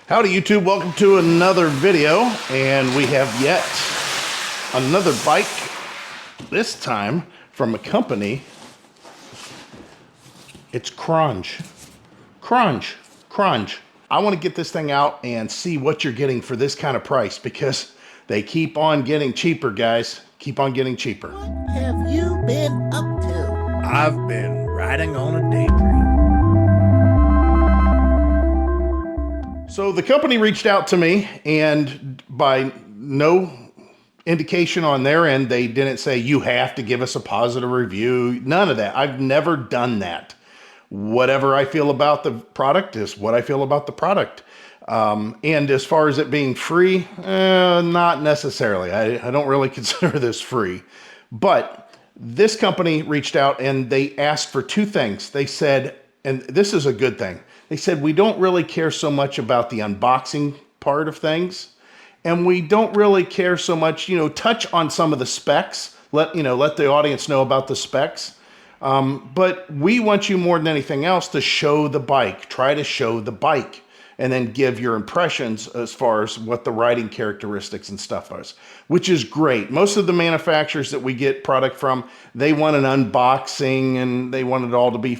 Howdy YouTube, welcome to another video, and we have yet another bike, this time from a company. It's QRONGE. QRONGE. I want to get this thing out and see what you're getting for this kind of price, because they keep on getting cheaper, guys. Keep on getting cheaper. What have you been up to? I've been riding on a daydream. So the company reached out to me, and by no indication on their end, they didn't say, you have to give us a positive review. None of that. I've never done that. Whatever I feel about the product is what I feel about the product. And as far as it being free, not necessarily. I don't really consider this free. But this company reached out and they asked for two things. They said, and this is a good thing, they said, we don't really care so much about the unboxing part of things. And we don't really care so much, touch on some of the specs. Let the audience know about the specs. But we want you more than anything else to show the bike, try to show the bike, and then give your impressions as far as what the riding characteristics and stuff is, which is great. Most of the manufacturers that we get product from, they want an unboxing and they want it all to be,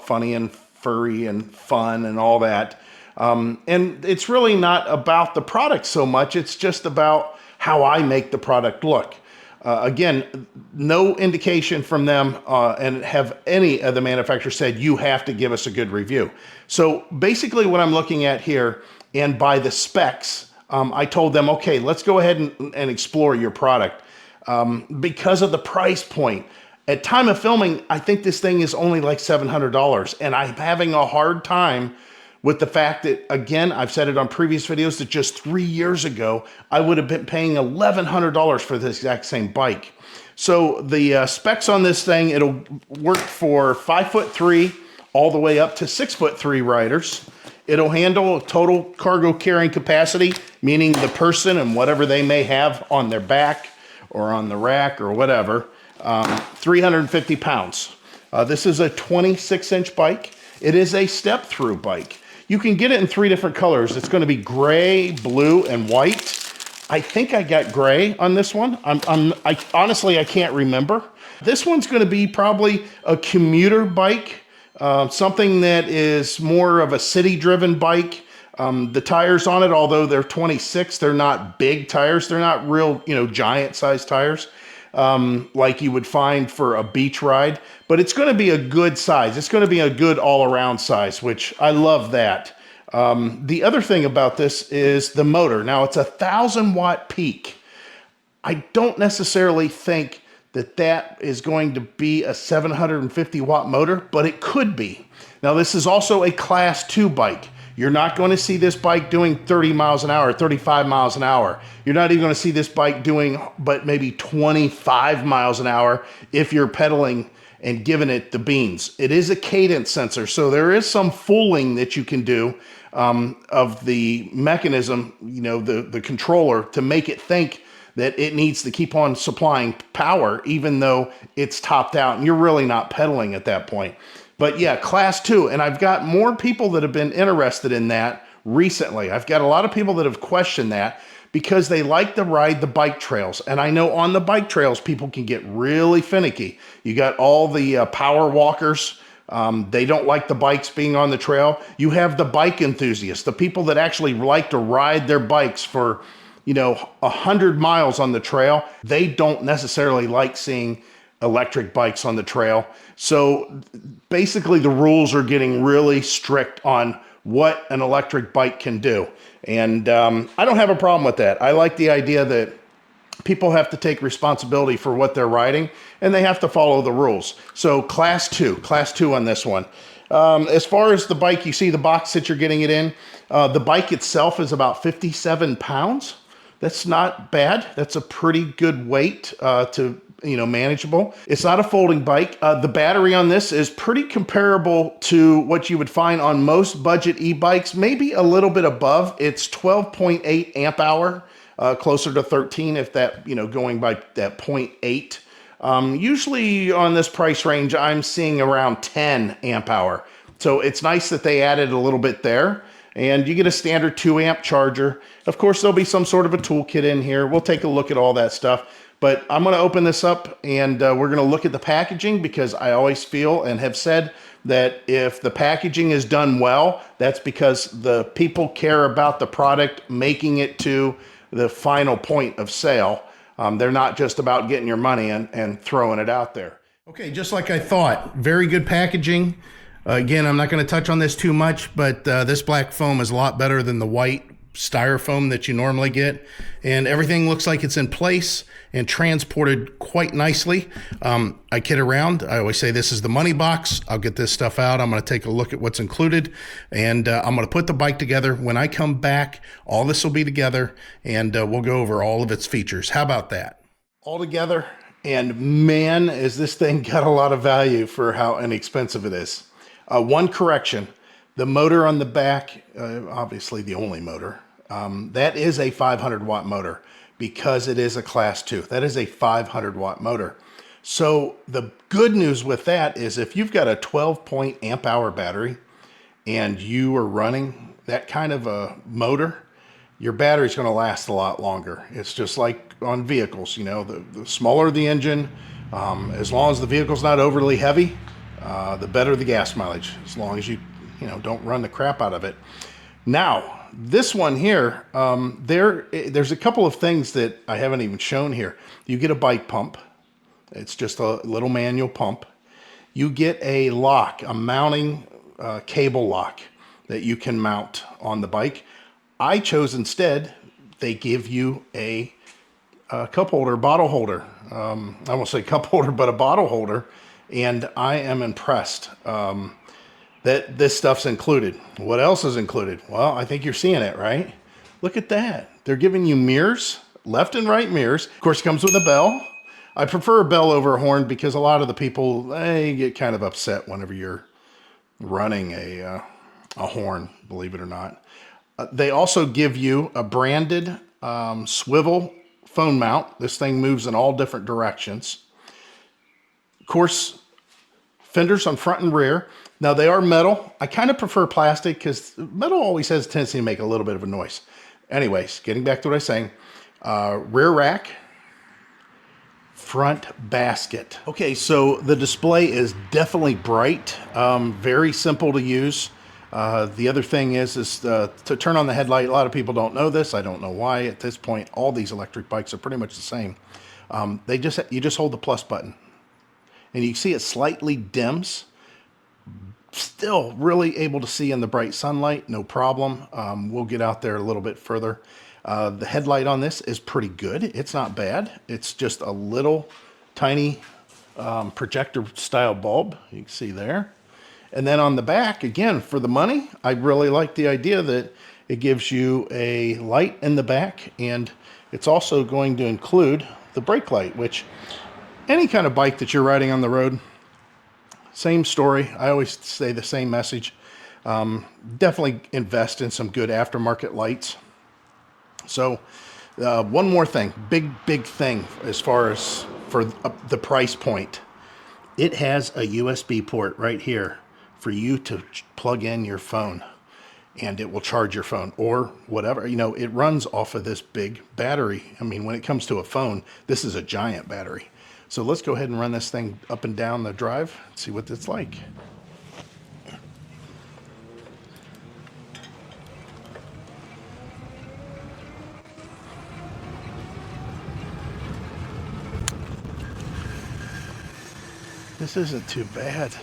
funny and furry and fun and all that. And it's really not about the product so much. It's just about how I make the product look. Again, no indication from them and have any of the manufacturers said, you have to give us a good review. So basically what I'm looking at here, and by the specs, I told them, okay, let's go ahead and explore your product. Because of the price point, at time of filming, I think this thing is only like $700, and I'm having a hard time with the fact that, again, I've said it on previous videos, that just 3 years ago, I would have been paying $1,100 for this exact same bike. So the specs on this thing, it'll work for 5'3" all the way up to 6'3" riders. It'll handle total cargo carrying capacity, meaning the person and whatever they may have on their back or on the rack or whatever, 350 pounds. This is a 26-inch bike. It is a step-through bike. You can get it in 3 different colors. It's going to be gray, blue, and white. I think I got gray on this one. Honestly, I can't remember. This one's going to be probably a commuter bike, something that is more of a city-driven bike. The tires on it, although they're 26, they're not big tires. They're not real, giant-sized tires like you would find for a beach ride. But it's going to be a good size. It's going to be a good all-around size, which I love that. The other thing about this is the motor. Now, it's a 1,000-watt peak. I don't necessarily think that that is going to be a 750-watt motor, but it could be. Now, this is also a Class 2 bike. You're not going to see this bike doing 30 miles an hour, 35 miles an hour. You're not even going to see this bike doing but maybe 25 miles an hour if you're pedaling and giving it the beans. It is a cadence sensor, so there is some fooling that you can do of the mechanism, the controller, to make it think that it needs to keep on supplying power even though it's topped out and you're really not pedaling at that point. But yeah, Class 2, and I've got more people that have been interested in that recently. I've got a lot of people that have questioned that because they like to ride the bike trails. And I know on the bike trails, people can get really finicky. You got all the power walkers. They don't like the bikes being on the trail. You have the bike enthusiasts, the people that actually like to ride their bikes for, 100 miles on the trail. They don't necessarily like seeing electric bikes on the trail. So basically the rules are getting really strict on what an electric bike can do. And I don't have a problem with that. I like the idea that people have to take responsibility for what they're riding and they have to follow the rules. So Class 2 on this one. As far as the bike, you see the box that you're getting it in. The bike itself is about 57 pounds. That's not bad. That's a pretty good weight to manageable. It's not a folding bike. The battery on this is pretty comparable to what you would find on most budget e-bikes, maybe a little bit above. It's 12.8 amp hour, closer to 13 if that, going by that 0.8. Usually on this price range, I'm seeing around 10 amp hour. So it's nice that they added a little bit there. And you get a standard 2-amp charger. Of course, there'll be some sort of a toolkit in here. We'll take a look at all that stuff. But I'm going to open this up, and we're going to look at the packaging, because I always feel and have said that if the packaging is done well, that's because the people care about the product, making it to the final point of sale. They're not just about getting your money in and throwing it out there. Okay, just like I thought, very good packaging. Again, I'm not going to touch on this too much, but this black foam is a lot better than the white styrofoam that you normally get. And everything looks like it's in place and transported quite nicely. I kid around. I always say this is the money box. I'll get this stuff out. I'm going to take a look at what's included, and I'm going to put the bike together. When I come back, all this will be together, and we'll go over all of its features. How about that? All together, and man, is this thing got a lot of value for how inexpensive it is. One correction, the motor on the back, obviously the only motor, that is a 500 watt motor because it is a class 2. That is a 500 watt motor. So the good news with that is if you've got a 12 amp hour battery and you are running that kind of a motor, your battery's going to last a lot longer. It's just like on vehicles, you know, the smaller the engine, as long as the vehicle's not overly heavy, the better the gas mileage, as long as you don't run the crap out of it. Now, this one here, there's a couple of things that I haven't even shown here. You get a bike pump. It's just a little manual pump. You get a lock, a mounting cable lock that you can mount on the bike. I chose instead, they give you a cup holder, bottle holder. I won't say cup holder, but a bottle holder. And I am impressed that this stuff's included. What else is included? Well, I think you're seeing it, right? Look at that. They're giving you mirrors, left and right mirrors. Of course, it comes with a bell. I prefer a bell over a horn because a lot of the people, they get kind of upset whenever you're running a horn, believe it or not. They also give you a branded swivel phone mount. This thing moves in all different directions. Of course, fenders on front and rear. Now, they are metal. I kind of prefer plastic because metal always has a tendency to make a little bit of a noise. Anyways, getting back to what I was saying. Rear rack, front basket. Okay, so the display is definitely bright, very simple to use. The other thing is to turn on the headlight. A lot of people don't know this. I don't know why. At this point, all these electric bikes are pretty much the same. You just hold the plus button. And you can see it slightly dims. Still really able to see in the bright sunlight, no problem. We'll get out there a little bit further. The headlight on this is pretty good. It's not bad. It's just a little tiny projector style bulb. You can see there. And then on the back, again, for the money, I really like the idea that it gives you a light in the back, and it's also going to include the brake light, which any kind of bike that you're riding on the road, same story. I always say the same message. Definitely invest in some good aftermarket lights. So one more thing, big thing as far as for the price point. It has a USB port right here for you to plug in your phone, and it will charge your phone or whatever. You know, it runs off of this big battery. I mean, when it comes to a phone, this is a giant battery. So let's go ahead and run this thing up and down the drive and see what it's like. This isn't too bad.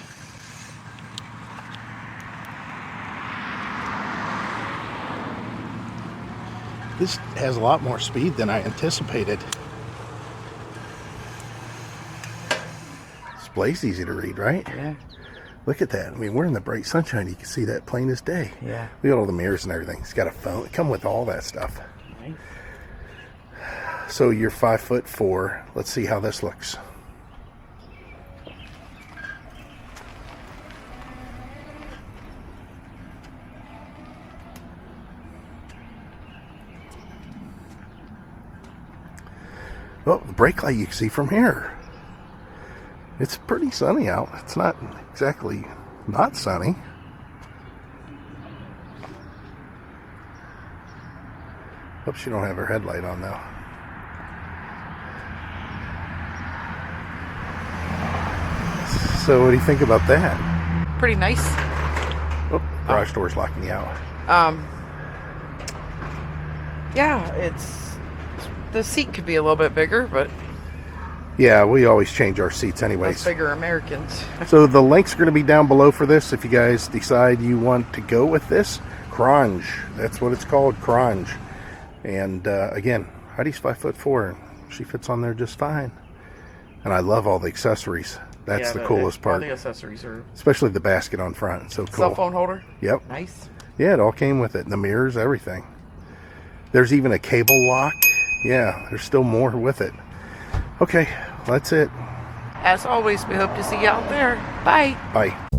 This has a lot more speed than I anticipated. Display's easy to read, right? Yeah. Look at that. I mean, we're in the bright sunshine. You can see that plain as day. Yeah. We got all the mirrors and everything. It's got a phone. It come with all that stuff. Right. So you're 5'4". Let's see how this looks. Well, the brake light you can see from here. It's pretty sunny out. It's not exactly not sunny. Hope she don't have her headlight on though. So what do you think about that? Pretty nice. Oh, garage door's locking you out. Yeah, it's the seat could be a little bit bigger, but Yeah, we always change our seats anyways. us bigger Americans. So the links are going to be down below for this if you guys decide you want to go with this. QRONGE, that's what it's called, QRONGE. And again, Heidi's 5'4", she fits on there just fine. And I love all the accessories. That's the coolest part. All the accessories are. Especially the basket on front, it's so cool. Cell phone holder. Yep. Nice. Yeah, it all came with it. The mirrors, everything. There's even a cable lock. Yeah, there's still more with it. Okay, that's it. As always, we hope to see you out there. Bye. Bye.